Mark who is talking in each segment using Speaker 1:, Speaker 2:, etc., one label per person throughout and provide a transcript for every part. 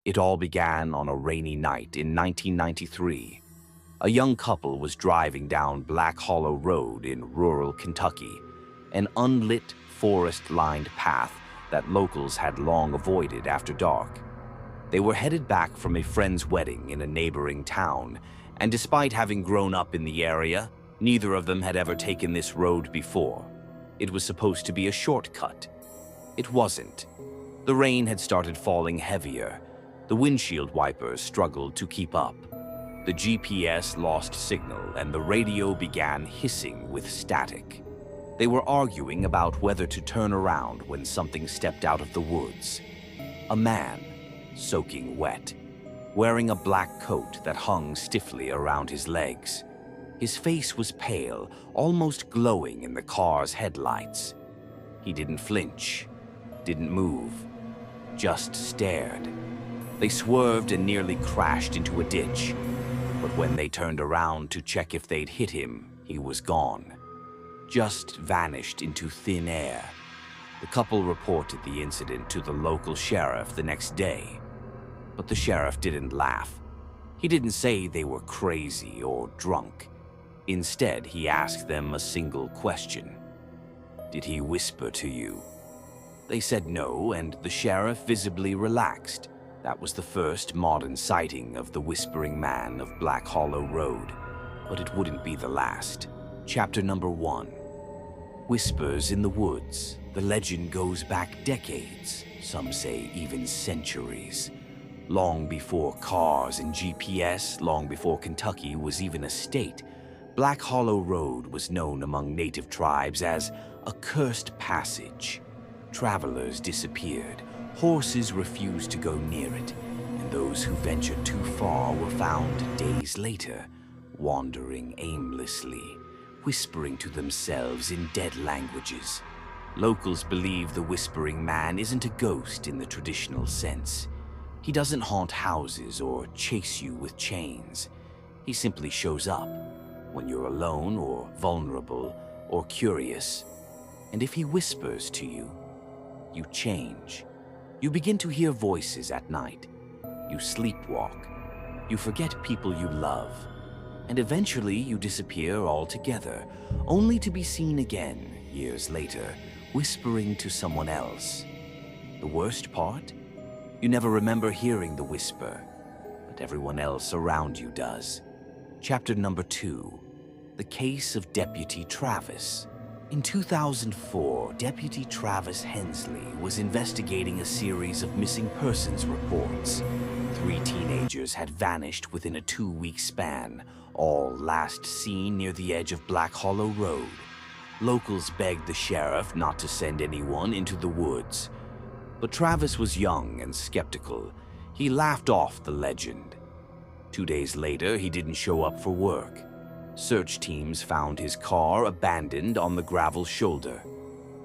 Speaker 1: It all began on a rainy night in 1993. A young couple was driving down Black Hollow Road in rural Kentucky, an unlit, forest-lined path that locals had long avoided after dark. They were headed back from a friend's wedding in a neighboring town, and despite having grown up in the area, neither of them had ever taken this road before. It was supposed to be a shortcut. It wasn't. The rain had started falling heavier. The windshield wipers struggled to keep up. The GPS lost signal and the radio began hissing with static. They were arguing about whether to turn around when something stepped out of the woods. A man, soaking wet, wearing a black coat that hung stiffly around his legs. His face was pale, almost glowing in the car's headlights. He didn't flinch, didn't move, just stared. They swerved and nearly crashed into a ditch. But when they turned around to check if they'd hit him, he was gone. Just vanished into thin air. The couple reported the incident to the local sheriff the next day. But the sheriff didn't laugh. He didn't say they were crazy or drunk. Instead, he asked them a single question. "Did he whisper to you?" They said no, and the sheriff visibly relaxed. That was the first modern sighting of the Whispering Man of Black Hollow Road, but it wouldn't be the last. Chapter number 1. Whispers in the woods. The legend goes back decades, some say even centuries. Long before cars and GPS, long before Kentucky was even a state, Black Hollow Road was known among native tribes as a cursed passage. Travelers disappeared, horses refused to go near it, and those who ventured too far were found days later, wandering aimlessly, whispering to themselves in dead languages. Locals believe the Whispering Man isn't a ghost in the traditional sense. He doesn't haunt houses or chase you with chains. He simply shows up when you're alone or vulnerable or curious. And if he whispers to you, you change. You begin to hear voices at night. You sleepwalk. You forget people you love. And eventually you disappear altogether, only to be seen again years later, whispering to someone else. The worst part? You never remember hearing the whisper, but everyone else around you does. Chapter number 2. The Case of Deputy Travis. In 2004, Deputy Travis Hensley was investigating a series of missing persons reports. 3 teenagers had vanished within a 2-week span, all last seen near the edge of Black Hollow Road. Locals begged the sheriff not to send anyone into the woods. But Travis was young and skeptical. He laughed off the legend. 2 days later, he didn't show up for work. Search teams found his car abandoned on the gravel shoulder.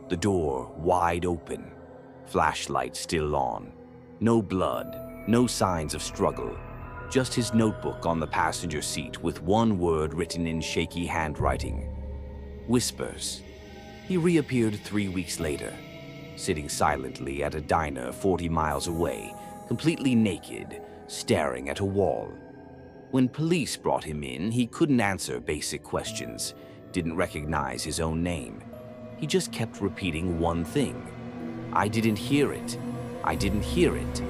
Speaker 1: The door wide open, flashlight still on. No blood, no signs of struggle. Just his notebook on the passenger seat with one word written in shaky handwriting. Whispers. He reappeared 3 weeks later, sitting silently at a diner 40 miles away, completely naked, staring at a wall. When police brought him in, he couldn't answer basic questions, didn't recognize his own name. He just kept repeating one thing. "I didn't hear it. I didn't hear it."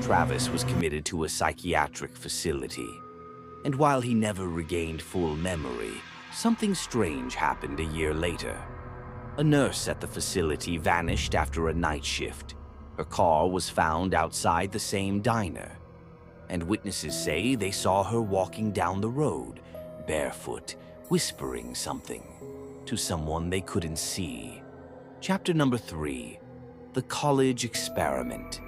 Speaker 1: Travis was committed to a psychiatric facility. And while he never regained full memory, something strange happened a year later. A nurse at the facility vanished after a night shift. Her car was found outside the same diner. And witnesses say they saw her walking down the road, barefoot, whispering something to someone they couldn't see. Chapter number 3. The College Experiment.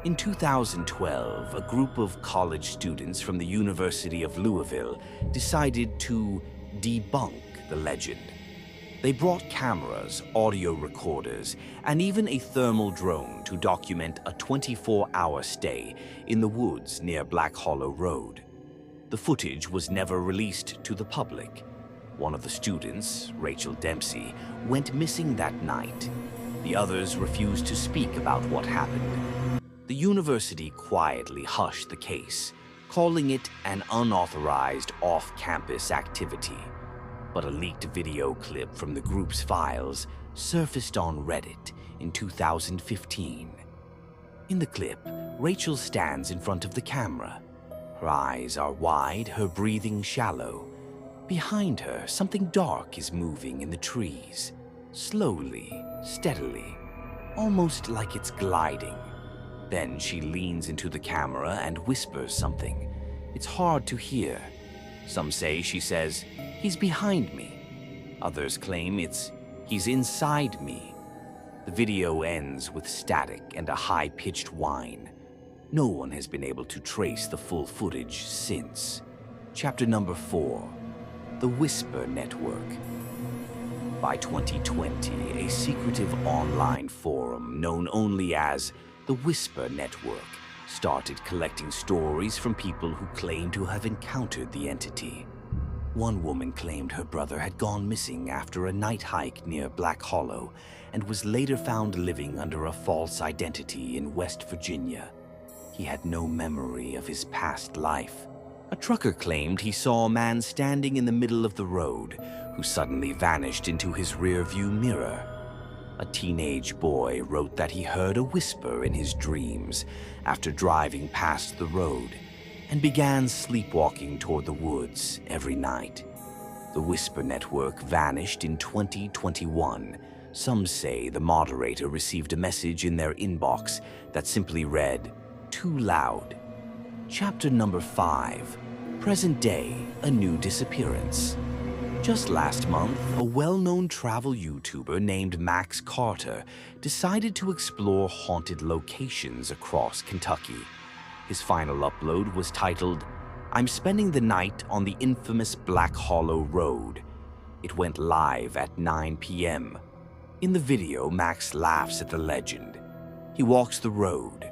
Speaker 1: In 2012, a group of college students from the University of Louisville decided to debunk the legend. They brought cameras, audio recorders, and even a thermal drone to document a 24-hour stay in the woods near Black Hollow Road. The footage was never released to the public. One of the students, Rachel Dempsey, went missing that night. The others refused to speak about what happened. The university quietly hushed the case, calling it an unauthorized off-campus activity. But a leaked video clip from the group's files surfaced on Reddit in 2015. In the clip, Rachel stands in front of the camera. Her eyes are wide, her breathing shallow. Behind her, something dark is moving in the trees, slowly, steadily, almost like it's gliding. Then she leans into the camera and whispers something. It's hard to hear. Some say she says, "He's behind me." Others claim it's, "He's inside me." The video ends with static and a high-pitched whine. No one has been able to trace the full footage since. Chapter number 4, The Whisper Network. By 2020, a secretive online forum known only as the Whisper Network started collecting stories from people who claimed to have encountered the entity. One woman claimed her brother had gone missing after a night hike near Black Hollow and was later found living under a false identity in West Virginia. He had no memory of his past life. A trucker claimed he saw a man standing in the middle of the road who suddenly vanished into his rearview mirror. A teenage boy wrote that he heard a whisper in his dreams after driving past the road and began sleepwalking toward the woods every night. The Whisper Network vanished in 2021. Some say the moderator received a message in their inbox that simply read, "Too loud." Chapter number 5, Present Day, a New Disappearance. Just last month, a well-known travel YouTuber named Max Carter decided to explore haunted locations across Kentucky. His final upload was titled, "I'm Spending the Night on the Infamous Black Hollow Road." It went live at 9 p.m. In the video, Max laughs at the legend. He walks the road.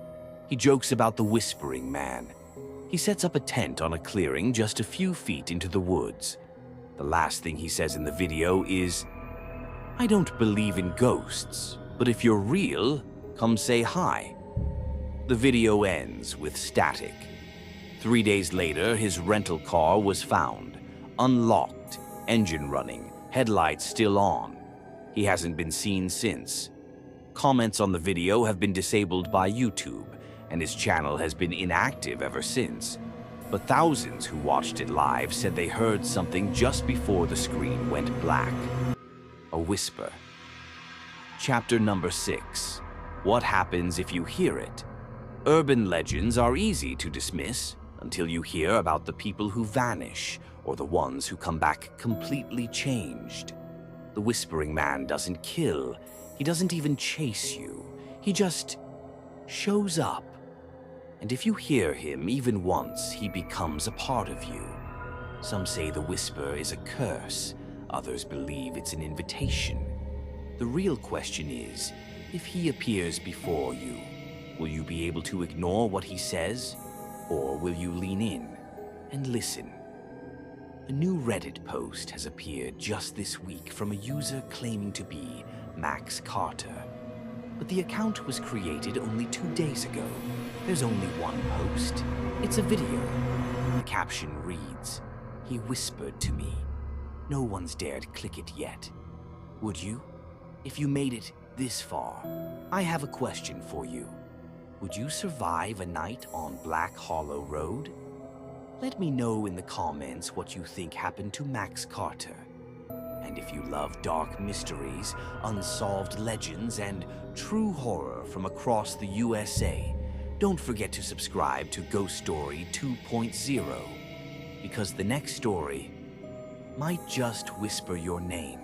Speaker 1: He jokes about the Whispering Man. He sets up a tent on a clearing just a few feet into the woods. The last thing he says in the video is, "I don't believe in ghosts, but if you're real, come say hi." The video ends with static. 3 days later, his rental car was found, unlocked, engine running, headlights still on. He hasn't been seen since. Comments on the video have been disabled by YouTube, and his channel has been inactive ever since. But thousands who watched it live said they heard something just before the screen went black. A whisper. Chapter number 6. What happens if you hear it? Urban legends are easy to dismiss until you hear about the people who vanish or the ones who come back completely changed. The Whispering Man doesn't kill. He doesn't even chase you. He just shows up. And if you hear him even once, he becomes a part of you. Some say the whisper is a curse. Others believe it's an invitation. The real question is, if he appears before you, will you be able to ignore what he says? Or will you lean in and listen? A new Reddit post has appeared just this week from a user claiming to be Max Carter. But the account was created only 2 days ago. There's only one post. It's a video. The caption reads, "He whispered to me." No one's dared click it yet. Would you? If you made it this far, I have a question for you. Would you survive a night on Black Hollow Road? Let me know in the comments what you think happened to Max Carter. And if you love dark mysteries, unsolved legends, and true horror from across the USA, don't forget to subscribe to Ghost Story 2.0, because the next story might just whisper your name.